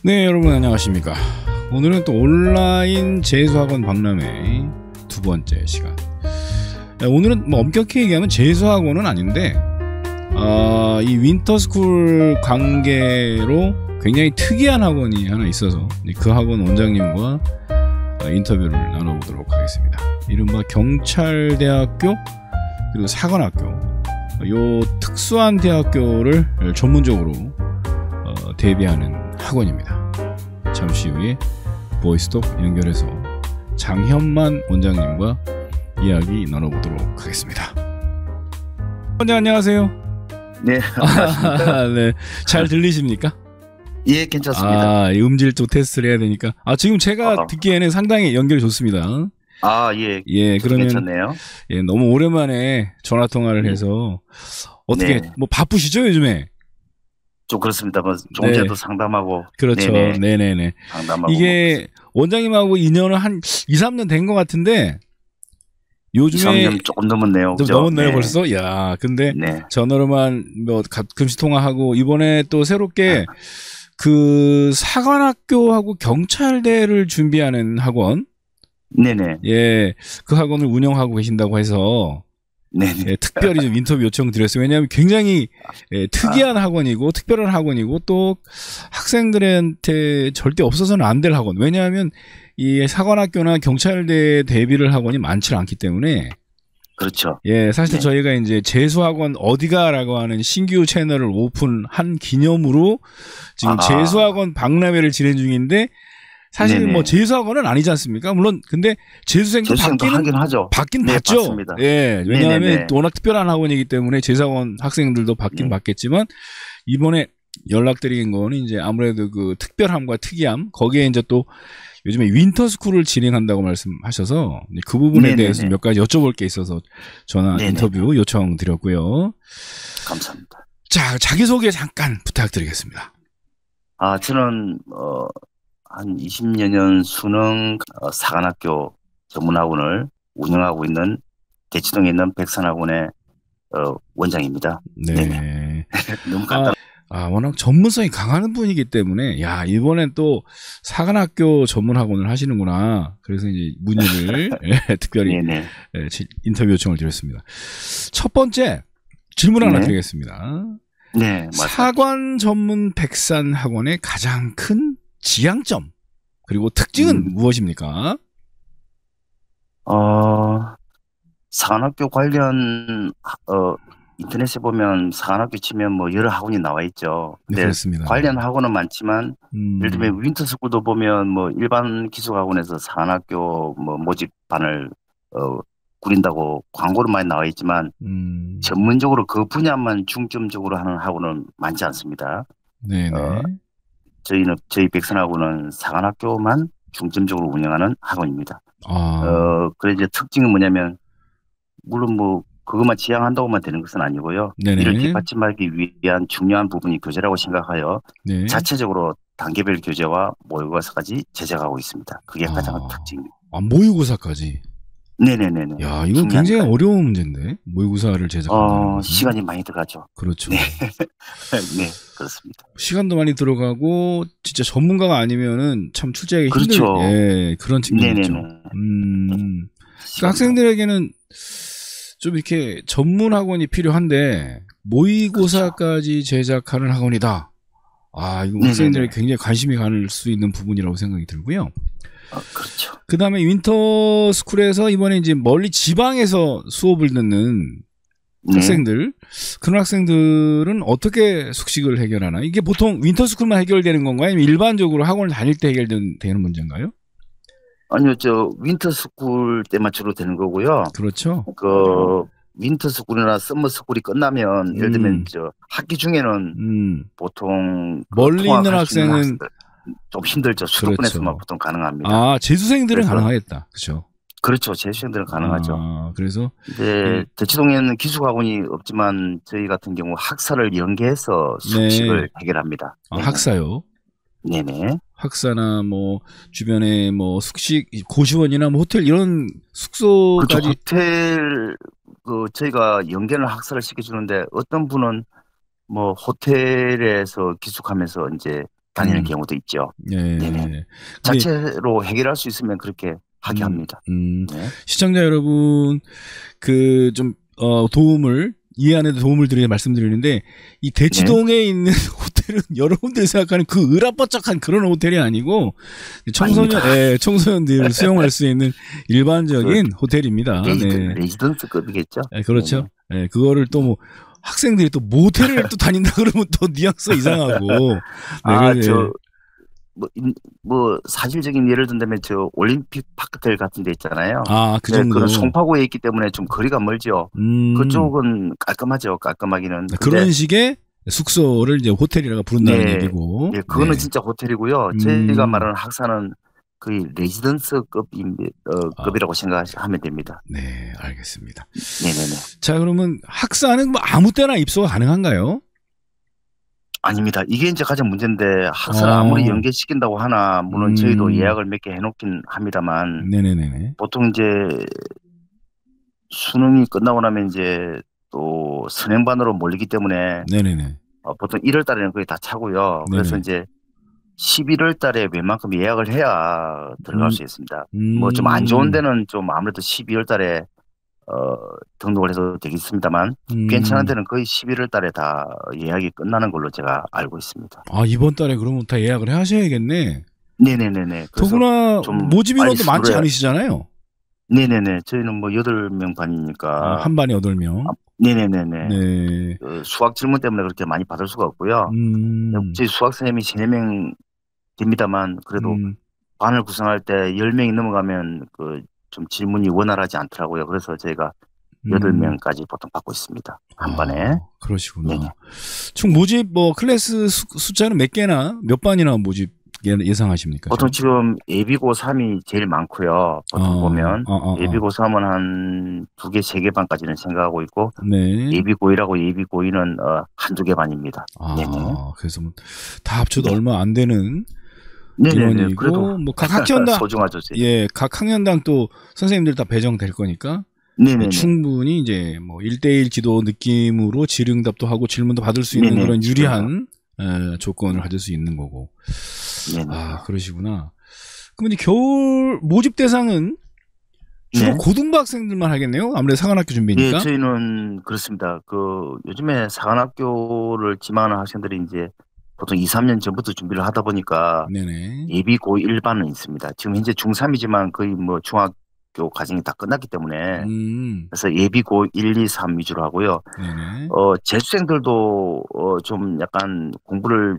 네, 여러분 안녕하십니까. 오늘은 또 온라인 재수학원 박람회 두 번째 시간. 오늘은 뭐 엄격히 얘기하면 재수학원은 아닌데 이 윈터스쿨 관계로 굉장히 특이한 학원이 하나 있어서 그 학원 원장님과 인터뷰를 나눠보도록 하겠습니다. 이른바 경찰대학교 그리고 사관학교, 요 특수한 대학교를 전문적으로 대비하는 학원입니다. 잠시 후에 보이스톡 연결해서 장현만 원장님과 이야기 나눠보도록 하겠습니다. 원장 안녕하세요. 네, 반갑습니다. 네, 잘 들리십니까? 예, 괜찮습니다. 음질 쪽 테스트를 해야 되니까. 지금 제가 듣기에는 상당히 연결이 좋습니다. 예. 예, 그러면 괜찮네요. 예, 너무 오랜만에 전화 통화를 해서 어떻게 뭐 바쁘시죠, 요즘에? 좀 그렇습니다. 뭐 조금 전에도 상담하고. 그렇죠. 네네네. 상담하고. 이게 원장님하고 인연은 한 2, 3년 된 것 같은데 요즘에 2, 3년 조금 넘었네요. 좀 넘었나요, 벌써? 야, 근데 전화로만 뭐 가끔씩 통화하고 이번에 또 새롭게 그 사관학교하고 경찰대를 준비하는 학원. 네네. 예, 그 학원을 운영하고 계신다고 해서 예, 특별히 좀 인터뷰 요청 드렸어요. 왜냐하면 굉장히 특이한 학원이고 특별한 학원이고 또 학생들한테 절대 없어서는 안 될 학원. 왜냐하면 이 사관학교나 경찰대 대비를 학원이 많지 않기 때문에. 그렇죠. 예, 사실 저희가 이제 재수학원 어디가라고 하는 신규 채널을 오픈한 기념으로 지금 재수학원 박람회를 진행 중인데 사실 뭐 재수학원은 아니지 않습니까? 물론 근데 재수생도 받긴 받죠. 맞습니다. 예, 왜냐하면 워낙 특별한 학원이기 때문에 재수학원 학생들도 받긴 받겠지만 이번에 연락드린 거는 이제 아무래도 그 특별함과 특이함 거기에 이제 또 요즘에 윈터스쿨을 진행한다고 말씀하셔서 그 부분에 대해서 몇 가지 여쭤볼 게 있어서 전화 인터뷰 요청드렸고요. 감사합니다. 자, 자기소개 잠깐 부탁드리겠습니다. 저는 한 20여 년 수능 사관학교 전문학원을 운영하고 있는 대치동에 있는 백산학원의 원장입니다. 네. 너무 간단. 워낙 전문성이 강한 분이기 때문에 야, 이번엔 또 사관학교 전문학원을 하시는구나. 그래서 이제 문의를 특별히 인터뷰 요청을 드렸습니다. 첫 번째 질문 하나 드리겠습니다. 네, 맞습니다. 사관 전문 백산학원의 가장 큰 지향점 그리고 특징은 무엇입니까? 사관학교 관련 인터넷에 보면 사관학교 치면 뭐 여러 학원이 나와 있죠. 네, 그렇습니다. 관련 학원은 많지만 예를 들면 윈터스쿨도 보면 뭐 일반 기숙학원에서 사관학교 뭐 모집반을 꾸린다고 광고는 많이 나와 있지만 전문적으로 그 분야만 중점적으로 하는 학원은 많지 않습니다. 네네. 저희 백선학원은 사관학교만 중점적으로 운영하는 학원입니다. 그래 이제 특징은 뭐냐면 물론 뭐 그것만 지향한다고만 되는 것은 아니고요. 이를 뒷받침하기 위한 중요한 부분이 교재라고 생각하여 자체적으로 단계별 교재와 모의고사까지 제작하고 있습니다. 그게 가장 큰 특징입니다. 모의고사까지? 네네네. 야, 이건 굉장히 어려운 문제인데 모의고사를 제작한다는 것은. 시간이 많이 들어가죠. 그렇죠. 네, 그렇습니다. 시간도 많이 들어가고 진짜 전문가가 아니면은 참 출제하기 힘들. 예, 그런 측면이 있죠. 그러니까 학생들에게는 좀 이렇게 전문 학원이 필요한데 모의고사까지 제작하는 학원이다. 이거 학생들이 굉장히 관심이 갈 수 있는 부분이라고 생각이 들고요. 그렇죠. 그 다음에 윈터스쿨에서 이번에 이제 멀리 지방에서 수업을 듣는 학생들, 그런 학생들은 어떻게 숙식을 해결하나? 이게 보통 윈터스쿨만 해결되는 건가요? 아니면 일반적으로 학원을 다닐 때 해결되는 문제인가요? 아니요, 윈터스쿨 때만 주로 되는 거고요. 그렇죠. 윈터스쿨이나 서머스쿨이 끝나면 예를 들면 학기 중에는 보통 멀리 있는 학생은 좀 힘들죠. 수도권에서만 보통 가능합니다. 재수생들은 가능하겠다. 그렇죠. 그렇죠. 재수생들은 가능하죠. 그래서 대치동에는 기숙학원이 없지만 저희 같은 경우 학사를 연계해서 숙식을 해결합니다. 학사요? 네네. 학사나 뭐 주변에 뭐 숙식 고시원이나 뭐 호텔 이런 숙소까지. 그렇죠. 호텔 저희가 연계를 학사를 시켜주는데 어떤 분은 뭐 호텔에서 기숙하면서 이제 다니는 경우도 있죠. 네네. 자체로 해결할 수 있으면 그렇게 하게 합니다. 네. 시청자 여러분, 좀 이해하는 데 도움을 드리게 말씀드리는데, 이 대치동에 있는 호텔은 여러분들이 생각하는 그 으라버쩍한 그런 호텔이 아니고, 청소년들 수용할 수 있는 일반적인 호텔입니다. 레지던스급이겠죠. 네, 그렇죠. 네, 그거를 또 뭐, 학생들이 또 모텔을 또 다닌다 그러면 또 뉘앙스가 이상하고. 사실적인 예를 든다면 올림픽 파크텔 같은 데 있잖아요. 그 정도. 그런 송파구에 있기 때문에 좀 거리가 멀죠. 그쪽은 깔끔하죠. 깔끔하기는. 그런 식의 숙소를 이제 호텔이라고 부른다는 얘기고. 네, 그거는 진짜 호텔이고요. 저희가 말하는 학사는 거의 레지던스급이라고 생각하면 됩니다. 네, 알겠습니다. 네네네. 자, 그러면 학사는 뭐 아무 때나 입소가 가능한가요? 아닙니다. 이게 이제 가장 문제인데 학사를 아무리 연계시킨다고 하나 물론 저희도 예약을 몇 개 해놓긴 합니다만 네네네. 보통 이제 수능이 끝나고 나면 이제 또 선행반으로 몰리기 때문에 네네네. 보통 1월 달에는 거의 다 차고요. 그래서 이제 11월 달에 웬만큼 예약을 해야 들어갈 수 있습니다. 뭐 좀 안 좋은 데는 좀 아무래도 12월 달에 등록을 해도 되겠습니다만 괜찮은 데는 거의 11월 달에 다 예약이 끝나는 걸로 제가 알고 있습니다. 이번 달에 그러면 다 예약을 하셔야겠네. 네네네네. 더구나 모집 인원도 많지 않으시잖아요. 네네네. 저희는 뭐 8명 반이니까. 한 반에 8명. 네네네네. 네. 수학 질문 때문에 그렇게 많이 받을 수가 없고요. 저희 수학 선생님이 3-4명 됩니다만 그래도 반을 구성할 때 10명이 넘어가면 좀 질문이 원활하지 않더라고요. 그래서 저희가 8명까지 보통 받고 있습니다. 한 반에. 그러시구나. 네네. 총 모집 클래스 숫자는 몇 개나 몇 반이나 모집 예상하십니까? 보통 지금 예비고 3이 제일 많고요. 보통 보면 예비고 3은 한 2개, 3개 반까지는 생각하고 있고 예비고 1하고 예비고 2는 한두 개 반입니다. 그래서 다 합쳐도 얼마 안 되는 네네네. 그래도 뭐 각 학년당 소중하죠. 각 학년당 또 선생님들 다 배정될 거니까 충분히 이제 뭐 1대1 지도 느낌으로 질응답도 하고 질문도 받을 수 있는 그런 유리한 조건을 가질 수 있는 거고. 그러시구나. 그럼 이제 겨울 모집 대상은 주로 고등부 학생들만 하겠네요. 아무래도 사관학교 준비니까. 네, 저희는 그렇습니다. 요즘에 사관학교를 지망하는 학생들이 이제 보통 2-3년 전부터 준비를 하다 보니까 예비고 1반은 있습니다. 지금 현재 중3이지만 거의 뭐 중학교 과정이 다 끝났기 때문에 그래서 예비고 1, 2, 3 위주로 하고요. 재수생들도 좀 약간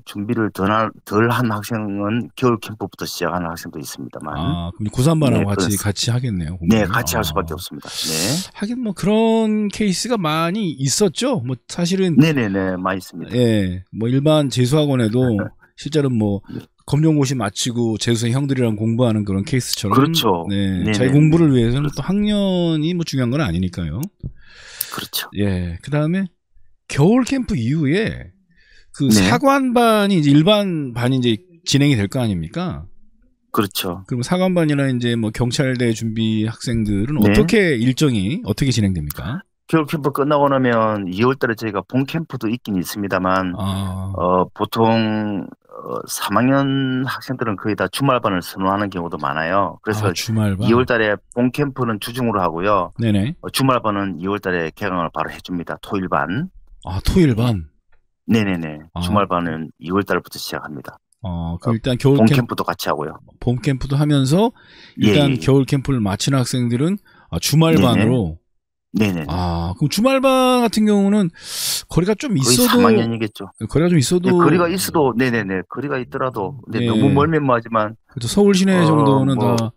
준비를 덜 한 학생은 겨울 캠프부터 시작하는 학생도 있습니다만. 그럼 9-3반하고 같이 하겠네요. 공부를. 네, 같이 할 수밖에 없습니다. 네. 하긴 뭐 그런 케이스가 많이 있었죠. 뭐 사실은. 네네네, 많이 있습니다. 예, 뭐 일반 재수학원에도 실제로 뭐 검정고시 마치고 재수생 형들이랑 공부하는 그런 케이스처럼. 그렇죠. 자기 공부를 위해서는 또 학년이 뭐 중요한 건 아니니까요. 그렇죠. 예. 그 다음에 겨울 캠프 이후에 사관반이 이제 일반 반이 이제 진행이 될 거 아닙니까? 그렇죠. 그럼 사관반이나 이제 뭐 경찰대 준비 학생들은 일정이 어떻게 진행됩니까? 겨울 캠프 끝나고 나면 2월 달에 저희가 본 캠프도 있긴 있습니다만 보통 3학년 학생들은 거의 다 주말반을 선호하는 경우도 많아요. 그래서 주말반? 2월 달에 본 캠프는 주중으로 하고요. 네네. 주말반은 2월 달에 개강을 바로 해줍니다. 토일반. 토일반? 네네네. 주말반은 2월 달부터 시작합니다. 그럼 일단 겨울 봄 캠프도 같이 하고요. 봄 캠프도 하면서 일단 겨울 캠프를 마치는 학생들은 주말반으로. 네네. 그럼 주말반 같은 경우는 거리가 좀 있어도. 거의 3학년이겠죠. 거리가 좀 있어도. 거리가 있어도, 네네네. 거리가 있더라도. 너무 멀면 뭐하지만. 그래도 서울 시내 정도는 다.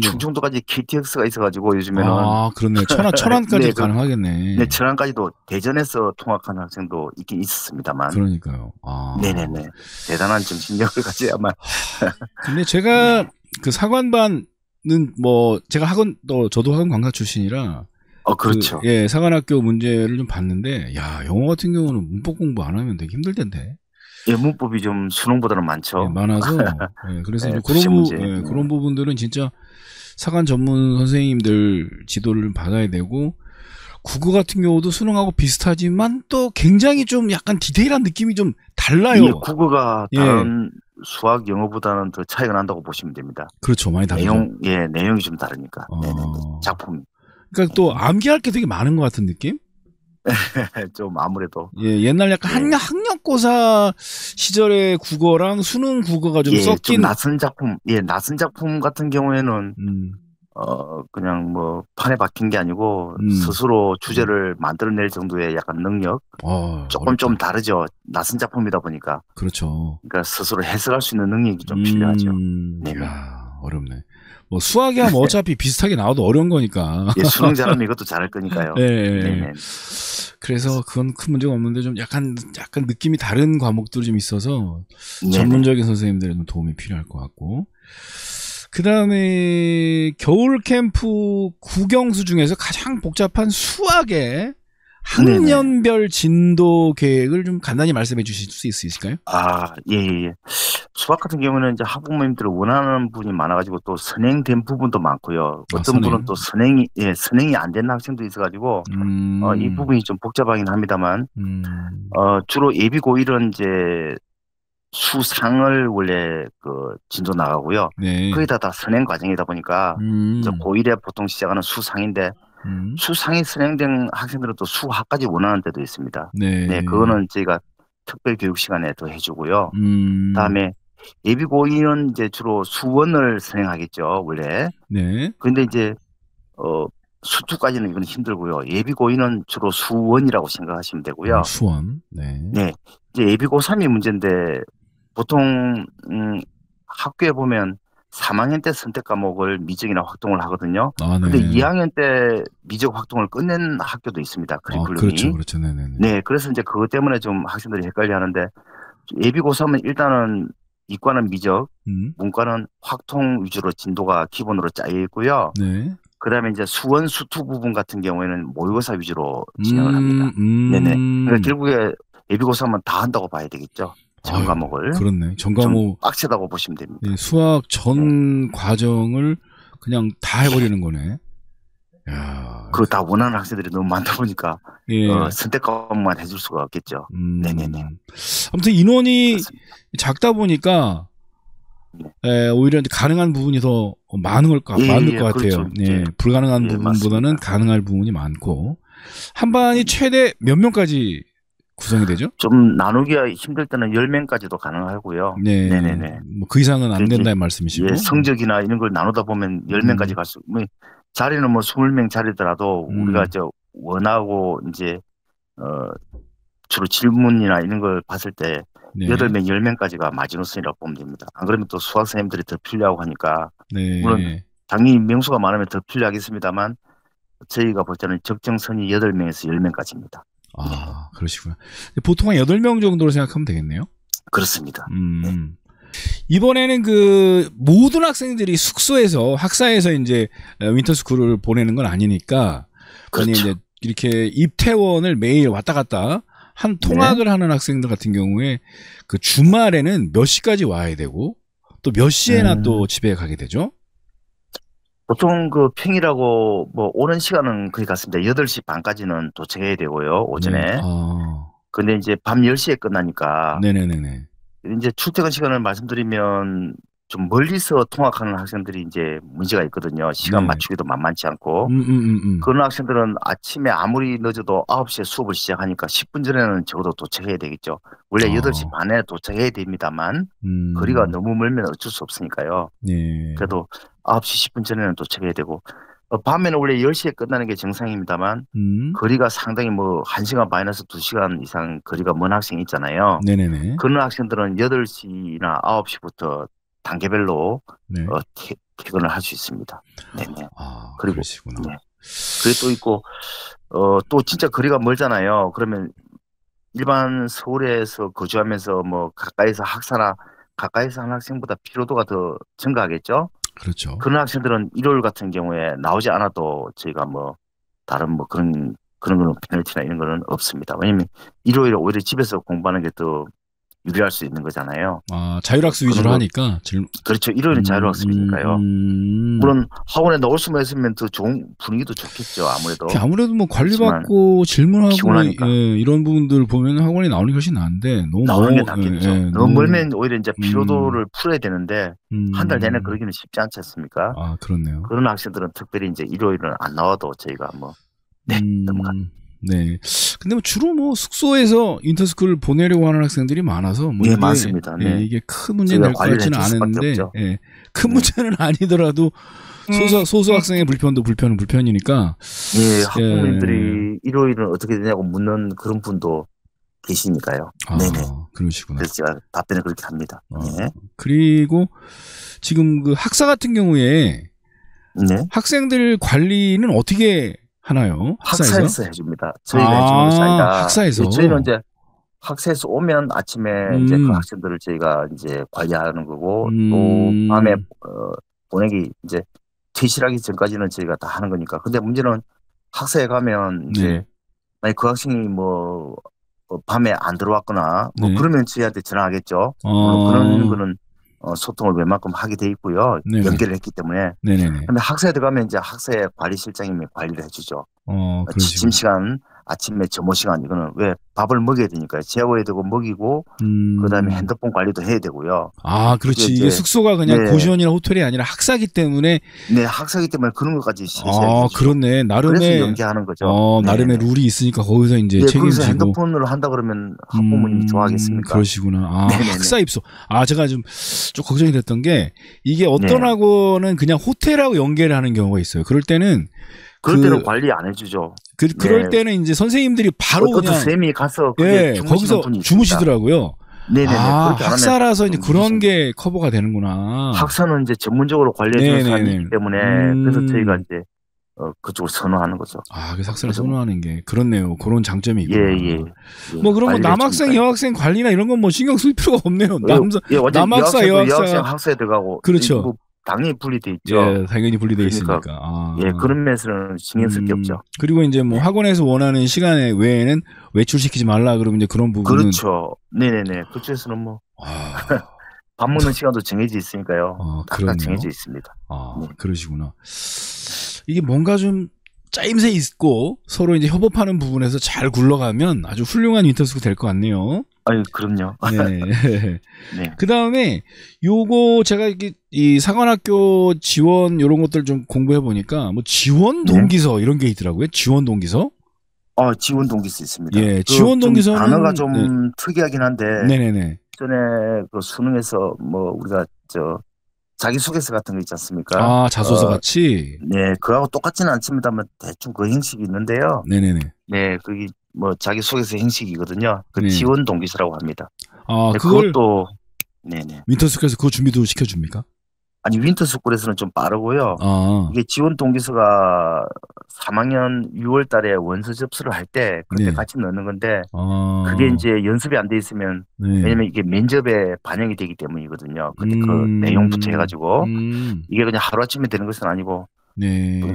충청도까지 KTX가 있어가지고 요즘에는. 그렇네. 천안까지 가능하겠네. 네, 천안까지도 대전에서 통학하는 학생도 있긴 있었습니다만. 그러니까요. 네네네. 대단한 정신력을 가져야만. 근데 제가 그 사관반은 뭐 제가 저도 학원 관광 출신이라. 그렇죠. 사관학교 문제를 좀 봤는데, 영어 같은 경우는 문법 공부 안 하면 되게 힘들던데. 문법이 좀 수능보다는 많죠. 많아서. 그래서 그런 부분들은 진짜 사관 전문 선생님들 지도를 받아야 되고, 국어 같은 경우도 수능하고 비슷하지만 또 굉장히 좀 약간 디테일한 느낌이 좀 달라요. 예, 국어가 다른 수학, 영어보다는 더 차이가 난다고 보시면 됩니다. 그렇죠. 많이 다르죠. 내용이 좀 다르니까. 작품. 그러니까 또 암기할 게 되게 많은 것 같은 느낌? 좀 아무래도. 예, 옛날 약간 학력고사 시절의 국어랑 수능 국어가 좀 섞인. 좀 낯선 작품. 낯선 작품 같은 경우에는 그냥 뭐 판에 박힌 게 아니고 스스로 주제를 만들어낼 정도의 약간 능력. 조금 좀 다르죠. 낯선 작품이다 보니까. 그렇죠. 그러니까 스스로 해석할 수 있는 능력이 좀 필요하죠. 야, 어렵네. 뭐 수학이야 뭐 어차피 비슷하게 나와도 어려운 거니까. 예, 수능 잘하면 이것도 잘할 거니까요. 네. 그래서 그건 큰 문제가 없는데 좀 약간 느낌이 다른 과목들이 좀 있어서 전문적인 선생님들의 좀 도움이 필요할 것 같고. 그 다음에 겨울 캠프 국영수 중에서 가장 복잡한 수학의 학년별 진도 계획을 좀 간단히 말씀해 주실 수 있으실까요? 예. 수학 같은 경우는 이제 학부모님들이 원하는 부분이 많아가지고 또 선행된 부분도 많고요. 어떤 분은 또 선행이 안 되는 학생도 있어가지고, 이 부분이 좀 복잡하긴 합니다만, 주로 예비 고1은 이제 수상을 원래 그 진도 나가고요. 거의 다 선행 과정이다 보니까, 이제 고1에 보통 시작하는 수상인데, 수상이 선행된 학생들은 또 수학까지 원하는 때도 있습니다. 그거는 저희가 특별 교육 시간에 더 해주고요. 다음에 예비 고2는 이제 주로 수원을 선행하겠죠, 원래. 그런데 이제 수투까지는 이건 힘들고요. 예비 고2는 주로 수원이라고 생각하시면 되고요. 수원. 이제 예비 고3이 문제인데 보통 학교에 보면 3학년 때 선택 과목을 미적이나 확동을 하거든요. 근데 2학년 때 미적 확동을 끝낸 학교도 있습니다. 커리큘럼이. 그렇죠. 그래서 이제 그것 때문에 좀 학생들이 헷갈려 하는데 예비 고3은 일단은 이과는 미적, 문과는 확통 위주로 진도가 기본으로 짜여 있고요. 그다음에 이제 수원 수투 부분 같은 경우에는 모의고사 위주로 진행을 합니다. 그러니까 결국에 예비 고3은 다 한다고 봐야 되겠죠. 전 과목을. 그렇네. 전 과목 빡세다고 보시면 됩니다. 수학 전 과정을 그냥 다 해버리는 거네. 그거 다 원하는 학생들이 너무 많다 보니까 선택 과목만 해줄 수가 없겠죠. 아무튼 인원이 작다 보니까 오히려 이제 가능한 부분이 더 많을 것 같아요. 그렇죠. 불가능한 부분보다는 가능할 부분이 많고 한 반이 최대 몇 명까지 구성이 되죠? 좀 나누기가 힘들 때는 10명까지도 가능하고요. 뭐 그 이상은 안 된다는 말씀이시고. 성적이나 이런 걸 나누다 보면 10명까지 갈 수, 자리는 뭐 20명 자리더라도 우리가 원하고 이제, 주로 질문이나 이런 걸 봤을 때 8명, 10명까지가 마지노선이라고 보면 됩니다. 안 그러면 또 수학 선생님들이 더 필요하고 하니까. 물론 당연히 명수가 많으면 더 필요하겠습니다만 저희가 볼 때는 적정선이 8명에서 10명까지입니다. 그러시구나. 보통 한 8명 정도로 생각하면 되겠네요. 그렇습니다. 이번에는 그 모든 학생들이 숙소에서 학사에서 이제 윈터스쿨을 보내는 건 아니니까 이제 이렇게 입퇴원을 매일 왔다 갔다 한 통학을 하는 학생들 같은 경우에 그 주말에는 몇 시까지 와야 되고 또 몇 시에나 또 집에 가게 되죠? 보통 그 평일하고 뭐 오는 시간은 거의 같습니다. 8시 반까지는 도착해야 되고요, 오전에. 근데 이제 밤 10시에 끝나니까. 이제 출퇴근 시간을 말씀드리면 좀 멀리서 통학하는 학생들이 이제 문제가 있거든요. 시간 맞추기도 만만치 않고. 그런 학생들은 아침에 아무리 늦어도 9시에 수업을 시작하니까 10분 전에는 적어도 도착해야 되겠죠. 원래 8시 반에 도착해야 됩니다만 거리가 너무 멀면 어쩔 수 없으니까요. 그래도 9시 10분 전에는 도착해야 되고 밤에는 원래 10시에 끝나는 게 정상입니다만 거리가 상당히 뭐 1시간 마이너스 2시간 이상 거리가 먼 학생이 있잖아요. 그런 학생들은 8시나 9시부터 단계별로 퇴근을 할 수 있습니다. 그리고 그러시구나. 그게 또 있고 또 진짜 거리가 멀잖아요. 그러면 일반 서울에서 거주하면서 뭐 가까이서 하는 학생보다 피로도가 더 증가하겠죠. 그렇죠. 그런 학생들은 일요일 같은 경우에 나오지 않아도 저희가 뭐 다른 뭐 그런 거는 페널티나 이런 거는 없습니다. 왜냐면 일요일에 오히려 집에서 공부하는 게 더 유리할 수 있는 거잖아요. 아, 자율학습 위주로 하니까. 그렇죠. 일요일은 자율학습이니까요. 물론 학원에 넣을 수만 있으면 더 좋은 분위기도 좋겠죠. 아무래도 뭐 관리받고 질문하고 이런 부분들 보면 학원에 나오는 게 훨씬 나은데 너무 나오는 게 낫겠죠. 너무 멀면 오히려 이제 피로도를 풀어야 되는데 한 달 내내 그러기는 쉽지 않지 않습니까? 아, 그렇네요. 그런 학생들은 특별히 이제 일요일은 안 나와도 저희가 뭐 네. 근데 뭐 주로 뭐 숙소에서 인터스쿨 보내려고 하는 학생들이 많아서 뭐 네, 많습니다. 네. 이게 큰 문제는 될 것 같지는 않은데 큰 문제는 아니더라도 소수 학생의 불편은 불편이니까. 예, 학부모님들이 일요일은 어떻게 되냐고 묻는 그런 분도 계시니까요. 네네. 그러시구나. 그래서 제가 답변을 그렇게 합니다. 네. 그리고 지금 그 학사 같은 경우에 학생들 관리는 어떻게 하나요? 학사에서 해줍니다. 저희가 해주는 것이 아니라. 학사에서. 저희는 이제 학사에서 오면 아침에 이제 그 학생들을 저희가 이제 관리하는 거고 또 밤에 보내기 이제 퇴실하기 전까지는 저희가 다 하는 거니까. 근데 문제는 학사에 가면 이제 만약 그 학생이 뭐 밤에 안 들어왔거나 뭐 그러면 저희한테 전화하겠죠. 그런 거는 소통을 웬만큼 하게 돼 있고요. 연결을 했기 때문에. 근데 학사에 들어가면 이제 학사의 관리실장님이 관리를 해주죠. 지침 시간, 아침에 점호 시간 이거는 왜 밥을 먹여야 되니까요. 재워야 되고 먹이고 그다음에 핸드폰 관리도 해야 되고요. 아, 그렇지. 이게 숙소가 그냥 고시원이나 호텔이 아니라 학사기 때문에. 네, 학사기 때문에 그런 것까지 그렇네. 나름의 그래서 연계하는 거죠. 나름의 룰이 있으니까 거기서 이제 책임지고. 거기서 핸드폰으로 한다 그러면 학부모님이 좋아하겠습니까? 그러시구나. 학사 입소. 제가 좀 걱정이 됐던 게 이게 어떤 학원은 그냥 호텔하고 연계를 하는 경우가 있어요. 그럴 때는 관리 안 해주죠. 그럴 때는 이제 선생님들이 바로 그냥 쌤이 가서 거기서 주무시더라고요. 네네네. 학사라서 이제 그런 게 커버가 되는구나. 학사는 이제 전문적으로 관리해주는 사람이기 때문에 그래서 저희가 이제 그쪽을 선호하는 거죠. 그래서 학사를 선호하는 게 그렇네요. 그런 장점이 있구나. 예. 뭐 그런 거 남학생, 여학생 관리나 이런 건 뭐 신경 쓸 필요가 없네요. 남학사, 여학생 학사에 들어가고 그렇죠. 당연히 분리돼 있죠. 예, 당연히 분리돼 있으니까. 그런 면에서는 신경 쓸 게 없죠. 그리고 이제 뭐 학원에서 원하는 시간에 외에는 외출시키지 말라 그러면 이제 그런 부분은. 그렇죠. 네네네. 그쪽에서는 뭐 밥 먹는 시간도 정해져 있으니까요. 다 정해져 있습니다. 그러시구나. 이게 뭔가 좀 짜임새 있고 서로 이제 협업하는 부분에서 잘 굴러가면 아주 훌륭한 인터스쿨 될 것 같네요. 그럼요. 네. 그 다음에 요거 제가 이 사관학교 지원 이런 것들 좀 공부해 보니까 뭐 지원 동기서 이런 게 있더라고요. 지원 동기서. 지원 동기서 있습니다. 예, 지원 동기서는 단어가 좀 특이하긴 한데. 네네네. 전에 그 수능에서 뭐 우리가 자기소개서 같은 거 있지 않습니까? 자소서 같이. 네, 그거하고 똑같지는 않습니다만 대충 그 형식이 있는데요. 네네네. 네, 그게 뭐 자기소개서 형식이거든요. 지원 동기서라고 합니다. 그것도 네네. 윈터스쿨에서 그거 준비도 시켜줍니까? 아니, 윈터스쿨에서는 좀 빠르고요. 이게 지원 동기서가 3학년 6월 달에 원서 접수를 할 때 그때 같이 넣는 건데 그게 이제 연습이 안 돼 있으면 왜냐면 이게 면접에 반영이 되기 때문이거든요. 그 내용부터 해가지고 이게 그냥 하루아침에 되는 것은 아니고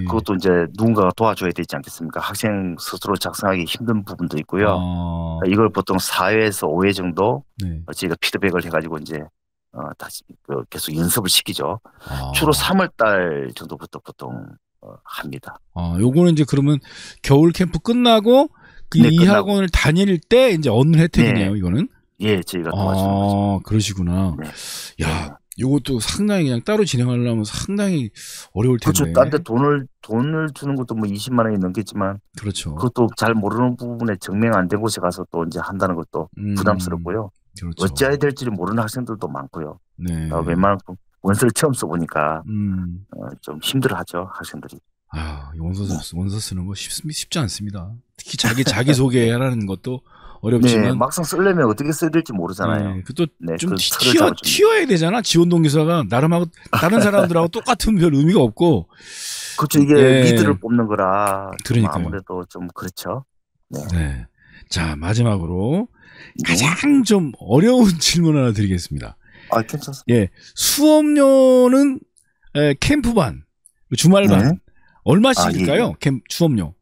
그것도 이제 누군가가 도와줘야 되지 않겠습니까? 학생 스스로 작성하기 힘든 부분도 있고요. 이걸 보통 4회에서 5회 정도 저희가 피드백을 해가지고 이제 다시 계속 연습을 시키죠. 주로 3월 달 정도부터 보통 합니다. 요거는 이제 그러면 겨울 캠프 끝나고 이 학원을 다닐 때 이제 얻는 혜택이네요, 이거는. 예, 저희가 도와주는 거죠. 그러시구나. 야, 요것도 상당히 그냥 따로 진행하려면 상당히 어려울 텐데. 그렇죠. 딴 데 돈을 주는 것도 뭐 20만 원이 넘겠지만. 그렇죠. 그것도 잘 모르는 부분에 증명 안 된 곳에 가서 또 이제 한다는 것도 부담스럽고요. 그렇죠. 어찌해야 될지 모르는 학생들도 많고요. 네. 웬만큼 원서를 처음 써보니까 좀 힘들어하죠, 학생들이. 원서 쓰는 거 쉽지 않습니다. 특히 자기 소개하라는 것도 어렵지만 막상 쓰려면 어떻게 써야 될지 모르잖아요. 또 좀 튀어야 되잖아. 지원 동기서가 나름하고 다른 사람들하고 똑같은 별 의미가 없고. 그렇죠. 이게 리드를 뽑는 거라 아무래도 좀 그렇죠. 네. 자, 마지막으로 가장 좀 어려운 질문 하나 드리겠습니다. 괜찮습니다. 예, 수업료는 캠프반, 주말반 얼마씩일까요? 수업료?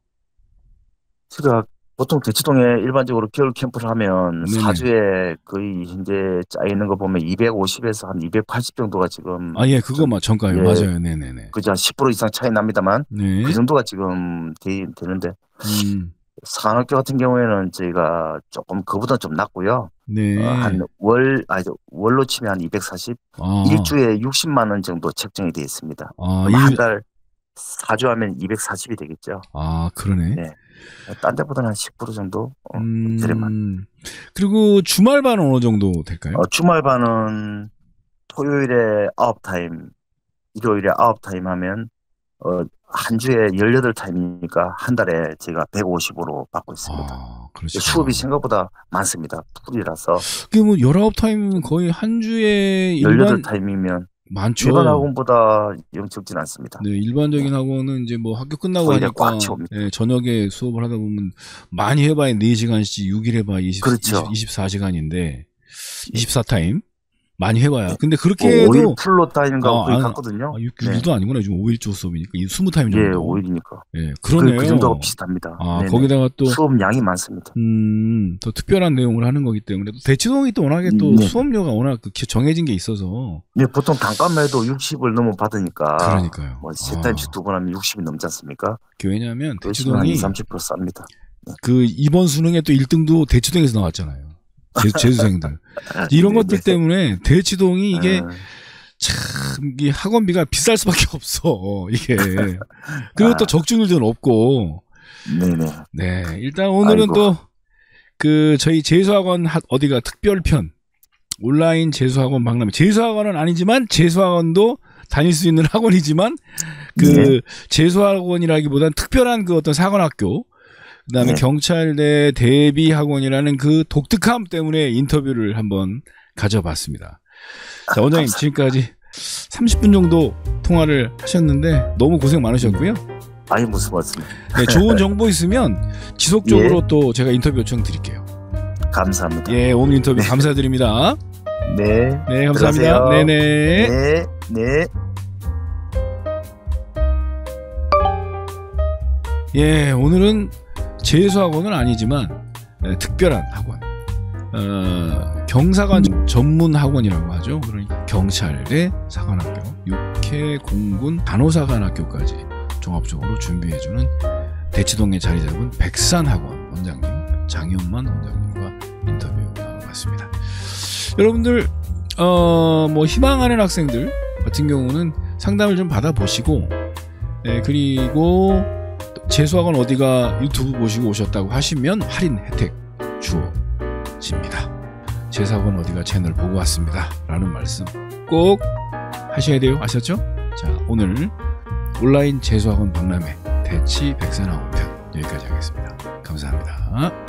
제가 보통 대치동에 일반적으로 겨울 캠프를 하면 네네. 4주에 거의 현재 짜 있는 거 보면 250에서 한 280 정도가 지금. 예, 그거 정가요. 예, 맞아요. 네네네. 그죠. 한 10% 이상 차이 납니다만. 네. 그 정도가 지금 되는데. 사관학교 같은 경우에는 저희가 조금 그보다 좀 낮고요. 네. 월로 치면 한 240, 일주에 60만 원 정도 책정이 되어 있습니다. 한 달 4주 하면 240이 되겠죠. 그러네. 네. 딴 데보다는 한 10% 정도 저렴한. 그리고 주말반은 어느 정도 될까요? 주말반은 토요일에 9타임, 일요일에 9타임 하면 한 주에 18타임이니까 한 달에 제가 150으로 받고 있습니다. 그렇죠. 수업이 생각보다 많습니다. 풀이라서. 그게 뭐 19타임이면 거의 한 주에 18타임이면 많죠. 일반 학원보다 영 적진 않습니다. 네, 일반적인 학원은 이제 뭐 학교 끝나고 하니까 저녁에 수업을 하다 보면 많이 해봐야 4시간씩 6일 해봐야 24시간인데 24타임 많이 해봐야. 근데 그렇게 해도 5일 풀로 타임인가 거의 같거든요. 6일도 아니구나. 요즘 5일조 수업이니까 20타임 정도. 예, 5일이니까. 예, 그러네요. 그 정도가 비슷합니다. 거기다가 또 수업 양이 많습니다. 또 특별한 내용을 하는 거기 때문에 또 대치동이 또 워낙에 또 수업료가 워낙 정해진 게 있어서. 네, 보통 단가매도 60을 넘어 받으니까. 그러니까요. 뭐 세 타임씩 2번 하면 60이 넘지 않습니까? 왜냐하면 대치동이 30% 쌉니다. 그 이번 수능에 또 1등도 대치동에서 나왔잖아요. 재수생들. 이런 것들 때문에 대치동이 이게 참, 이 학원비가 비쌀 수밖에 없어, 이게. 그리고 또 적중률도 높고. 네네. 네. 일단 오늘은 또, 저희 재수학원 어디가 특별편. 온라인 재수학원 박람회. 재수학원은 아니지만, 재수학원도 다닐 수 있는 학원이지만, 재수학원이라기보단 특별한 어떤 사관학교. 그 다음에 경찰대 대비학원이라는 그 독특함 때문에 인터뷰를 한번 가져봤습니다. 자, 원장님 지금까지 30분 정도 통화를 하셨는데 너무 고생 많으셨고요. 아니, 무슨 말씀이에요. 네, 좋은 정보 있으면 지속적으로 또 제가 인터뷰 요청 드릴게요. 감사합니다. 예, 오늘 인터뷰 감사드립니다. 네. 네, 감사합니다. 들어가세요. 네네. 네. 예, 오늘은 재수학원은 아니지만 특별한 학원, 경사관 전문 학원이라고 하죠. 그러니까 경찰대 사관학교, 육해 공군 간호사관학교까지 종합적으로 준비해주는 대치동에 자리 잡은 백산학원 원장님 장현만 원장님과 인터뷰 나눠봤습니다. 여러분들 뭐 희망하는 학생들 같은 경우는 상담을 좀 받아보시고, 그리고 재수학원 어디가 유튜브 보시고 오셨다고 하시면 할인 혜택 주어집니다. 재수학원 어디가 채널 보고 왔습니다 라는 말씀 꼭 하셔야 돼요. 아셨죠? 자, 오늘 온라인 재수학원 박람회 대치 백산학원 편 여기까지 하겠습니다. 감사합니다.